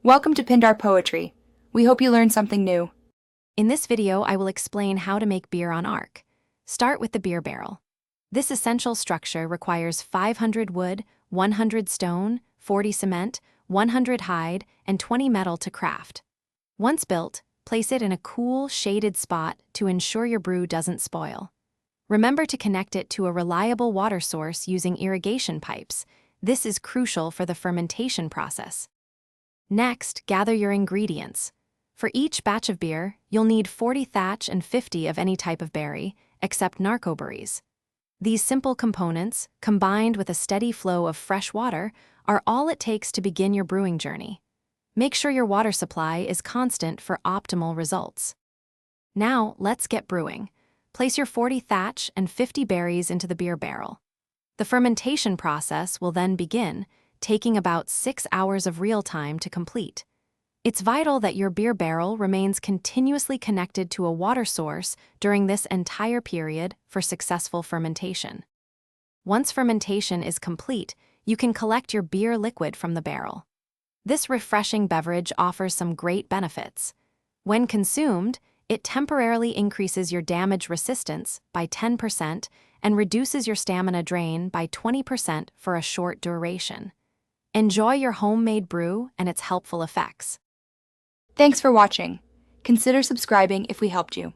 Welcome to Pindar Poetry. We hope you learned something new. In this video, I will explain how to make beer on arc. Start with the beer barrel. This essential structure requires 500 wood, 100 stone, 40 cement, 100 hide, and 20 metal to craft. Once built, place it in a cool, shaded spot to ensure your brew doesn't spoil. Remember to connect it to a reliable water source using irrigation pipes. This is crucial for the fermentation process. Next, gather your ingredients. For each batch of beer, you'll need 40 thatch and 50 of any type of berry, except narcoberries. These simple components, combined with a steady flow of fresh water, are all it takes to begin your brewing journey. Make sure your water supply is constant for optimal results. Now, let's get brewing. Place your 40 thatch and 50 berries into the beer barrel. The fermentation process will then begin, taking about 6 hours of real time to complete. It's vital that your beer barrel remains continuously connected to a water source during this entire period for successful fermentation. Once fermentation is complete, you can collect your beer liquid from the barrel. This refreshing beverage offers some great benefits. When consumed, it temporarily increases your damage resistance by 10% and reduces your stamina drain by 20% for a short duration. Enjoy your homemade brew and its helpful effects. Thanks for watching. Consider subscribing if we helped you.